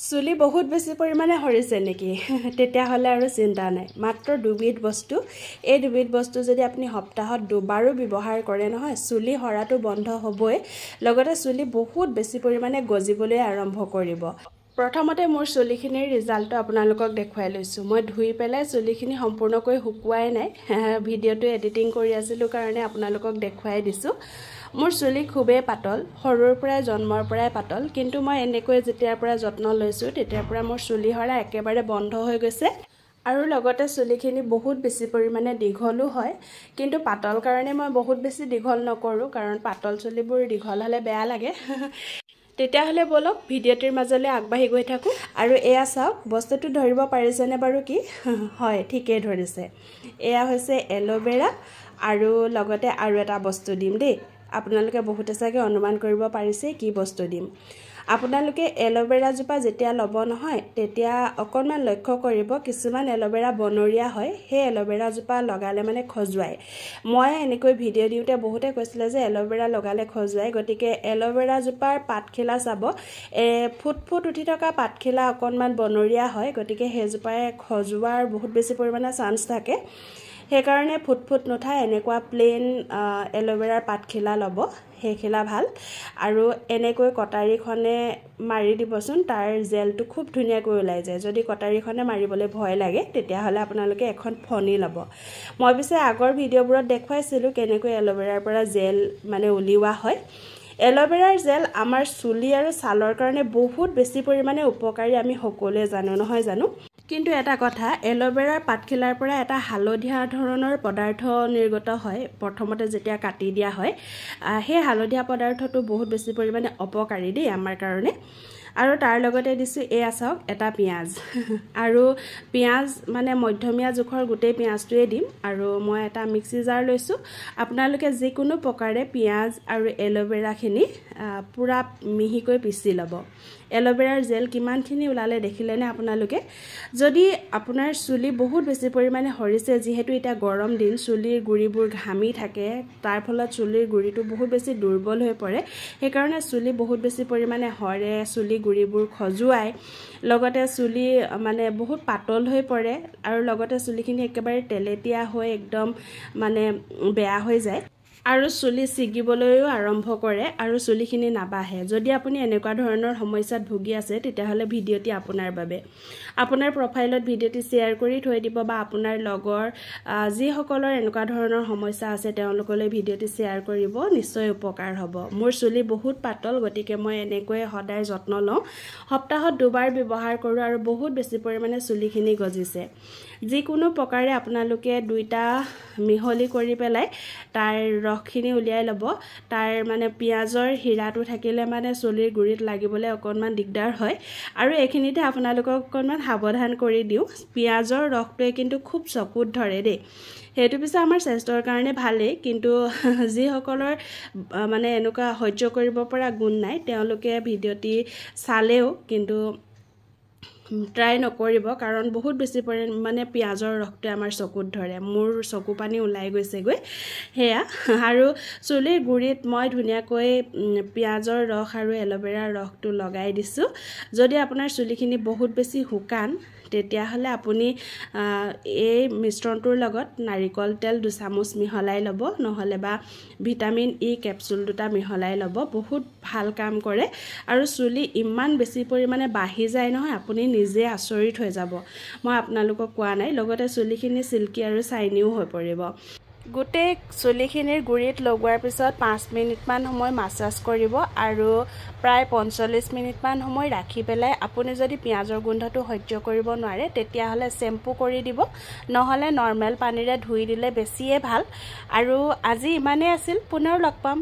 চুলি বহুত বেছি পৰিমাণে সৰিছে নেকি তেতিয়াহ'লে আৰু চিন্তা নাই মাত্ৰ দুবিধ বস্তু এই দুবিধ বস্তু যদি আপুনি সপ্তাহত দুবাৰো ব্যৱহাৰ কৰে নহয় চুলি সৰাটো বন্ধ হ'বই লগতে চুলি বহুত বেছি পৰিমাণে গজিবলৈ আৰম্ভ কৰিব প্ৰথমতে মোৰ চুলিখিনিৰ ৰিজাল্টটো আপোনালোকক দেখুৱাই লৈছো মই ধুই পেলাই চুলিখিনি সম্পূৰ্ণকৈ শুকুৱাই নাই ভিডিঅ'টো এডিটিং কৰি আছিলো কাৰণে আপোনালোকক দেখুৱাই দিছো মোৰ চুলি খুবেই পাতল সৰুৰ পৰাই জন্মৰ পৰাই পাতল কিন্তু মই এনেকৈ যেতিয়াৰ পৰা যত্ন লৈছো তেতিয়াৰ পৰা মোৰ চুলি হৰা একেবাৰে বন্ধ হৈ গৈছে আৰু লগতে চুলিখিনি বহুত বেছি পৰিমাণে দীঘলো হয় কিন্তু পাতল কাৰণে মই বহুত বেছি দীঘল নকৰো কাৰণ পাতল চুলিবোৰ দীঘল হ'লে বেয়া লাগে তেতিয়াহ'লে বলক ভিডিঅ'টিৰ মাজলৈ আগবাঢ়ি গৈ থাকো আৰু এয়া চাওক বস্তুটো ধৰিব পাৰিছেনে বাৰু কি হয় ঠিকই ধৰিছে এয়া হৈছে এল'ভেৰা আৰু লগতে আৰু এটা বস্তু দিম দেই আপোনালোকে বহুতে চাগে অনুমান কৰিব পাৰিছে কি বস্তু দিম আপোনালোকে এল'ভেৰা জোপা যেতিয়া ল'ব নহয় তেতিয়া অকণমান লক্ষ্য কৰিব কিছুমান এল'ভেৰা বনৰীয়া হয় সেই এল'ভেৰা জোপা লগালে মানে খজুৱায় মই এনেকৈ ভিডিঅ' দিওঁতে বহুতে কৈছিলে যে এল'ভেৰা লগালে খজুৱায় গতিকে এল'ভেৰা জোপাৰ পাতখিলা চাব ফুট উঠি থকা পাতখিলা অকণমান বনৰীয়া হয় গতিকে সেই জোপাই খজুৱাৰ বহুত বেছি পৰিমাণে চান্স থাকে সেইকাৰণে ফুট নুঠা এনেকুৱা প্লেন এল'ভেৰাৰ পাতখিলা ল'ব সেইখিলা ভাল আৰু এনেকৈ কটাৰীখনে মাৰি দিবচোন তাৰ জেলটো খুব ধুনীয়াকৈ ওলাই যায় যদি কটাৰীখনে মাৰিবলৈ ভয় লাগে তেতিয়াহ'লে আপোনালোকে এখন ফণি ল'ব মই পিছে আগৰ ভিডিঅ'বোৰত দেখুৱাইছিলোঁ কেনেকৈ এল'ভেৰাৰ পৰা জেল মানে উলিওৱা হয় এল'ভেৰাৰ জেল আমাৰ চুলি আৰু ছালৰ কাৰণে বহুত বেছি পৰিমাণে উপকাৰী আমি সকলোৱে জানো নহয় জানো কিন্তু এটা কথা এল'ভেৰাৰ পাতখিলাৰ পৰা এটা হালধীয়া ধৰণৰ পদাৰ্থ নিৰ্গত হয় প্ৰথমতে যেতিয়া কাটি দিয়া হয় সেই হালধীয়া পদাৰ্থটো বহুত বেছি পৰিমাণে অপকাৰী দেই আমাৰ কাৰণে আৰু তাৰ লগতে দিছো এয়া চাওক এটা পিয়াজ আৰু পিয়াজ মানে মধ্যমীয়া জোখৰ গোটেই পিয়াজটোৱে দিম আৰু মই এটা মিক্সি জাৰ লৈছো আপোনালোকে যিকোনো প্ৰকাৰে পিয়াজ আৰু এল'ভেৰাখিনি পুৰা মিহিকৈ পিচি ল'ব এল'ভেৰাৰ জেল কিমানখিনি ওলালে দেখিলেনে আপোনালোকে যদি আপোনাৰ চুলি বহুত বেছি পৰিমাণে সৰিছে যিহেতু এটা গৰম দিন চুলিৰ গুৰিবোৰ ঘামি থাকে তাৰ ফলত চুলিৰ গুৰিটো বহুত বেছি দুৰ্বল হৈ পৰে সেইকাৰণে চুলি বহুত বেছি পৰিমাণে সৰে চুলি গুৰিবোৰ খজুৱায় লগতে চুলি মানে বহুত পাতল হৈ পৰে আৰু লগতে চুলিখিনি একেবাৰে তেলেতীয়া হৈ একদম মানে বেয়া হৈ যায় আৰু চুলি ছিগিবলৈও আৰম্ভ কৰে আৰু চুলিখিনি নাবাহে যদি আপুনি এনেকুৱা ধৰণৰ সমস্যাত ভুগি আছে তেতিয়াহ'লে ভিডিঅ'টি আপোনাৰ বাবে আপোনাৰ প্ৰফাইলত ভিডিঅ'টি শ্বেয়াৰ কৰি থৈ দিব বা আপোনাৰ লগৰ যিসকলৰ এনেকুৱা ধৰণৰ সমস্যা আছে তেওঁলোকলৈ ভিডিঅ'টি শ্বেয়াৰ কৰিব নিশ্চয় উপকাৰ হ'ব মোৰ চুলি বহুত পাতল গতিকে মই এনেকৈ সদায় যত্ন লওঁ সপ্তাহত দুবাৰ ব্যৱহাৰ কৰোঁ আৰু বহুত বেছি পৰিমাণে চুলিখিনি গজিছে যিকোনো প্ৰকাৰে আপোনালোকে দুইটা মিহলি কৰি পেলাই তাৰ ৰসখিনি উলিয়াই ল'ব তাৰ মানে পিয়াজৰ হিৰাটো থাকিলে মানে চুলিৰ গুৰিত লাগিবলৈ অকণমান দিগদাৰ হয় আৰু এইখিনিতে আপোনালোকক অকণমান সাৱধান কৰি দিওঁ পিয়াজৰ ৰসটোৱে কিন্তু খুব চকুত ধৰে দেই সেইটো পিছে আমাৰ স্বাস্থ্যৰ কাৰণে ভালেই কিন্তু যিসকলৰ মানে এনেকুৱা সহ্য কৰিব পৰা গুণ নাই তেওঁলোকে ভিডিঅ'টি চালেও কিন্তু ট্ৰাই নকৰিব কাৰণ বহুত বেছি পৰিমাণে পিয়াজৰ ৰসটোৱে আমাৰ চকুত ধৰে মোৰ চকু পানী ওলাই গৈছেগৈ হেয়া আৰু চুলিৰ গুৰিত মই ধুনীয়াকৈ পিয়াজৰ ৰস আৰু এল'ভেৰাৰ ৰসটো লগাই দিছো যদি আপোনাৰ চুলিখিনি বহুত বেছি শুকান তেতিয়াহ'লে আপুনি এই মিশ্ৰণটোৰ লগত নাৰিকল তেল 2 চামুচ মিহলাই ল'ব নহ'লে বা ভিটামিন ই কেপচুল 2টা মিহলাই ল'ব বহুত ভাল কাম কৰে আৰু চুলি ইমান বেছি পৰিমাণে বাঢ়ি যায় নহয় আপুনি নিজে আচৰিত হৈ যাব মই আপোনালোকক কোৱা নাই লগতে চুলিখিনি সিল্কি আৰু শাইনিও হৈ পৰিব গোটেই চুলিখিনিৰ গুৰিত লগোৱাৰ পিছত 5 মিনিটমান সময় মাছাজ কৰিব আৰু প্ৰায় 45 মিনিটমান সময় ৰাখি পেলাই আপুনি যদি পিয়াজৰ গোন্ধটো সহ্য কৰিব নোৱাৰে তেতিয়াহ'লে শ্যাম্পু কৰি দিব নহ'লে নৰ্মেল পানীৰে ধুই দিলে বেছিয়ে ভাল আৰু আজি ইমানেই আছিল পুনৰ লগ পাম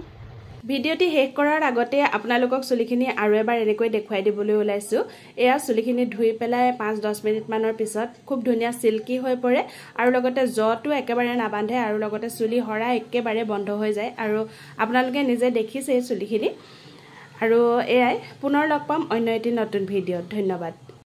ভিডিঅ'টি শেষ কৰাৰ আগতে আপোনালোকক চুলিখিনি আৰু এবাৰ এনেকৈ দেখুৱাই দিবলৈ ওলাইছো এয়া চুলিখিনি ধুই পেলাই 5-10 মিনিট মানৰ পিছত খুব ধুনীয়া সিল্কি হৈ পৰে আৰু লগতে জটো একেবাৰে নাবান্ধে আৰু লগতে চুলি হৰা একেবাৰে বন্ধ হৈ যায় আৰু আপোনালোকে নিজে দেখিছে চুলিখিনি আৰু এয়াই পুনৰ লগ পাম অন্য এটি নতুন ভিডিঅ'ত ধন্যবাদ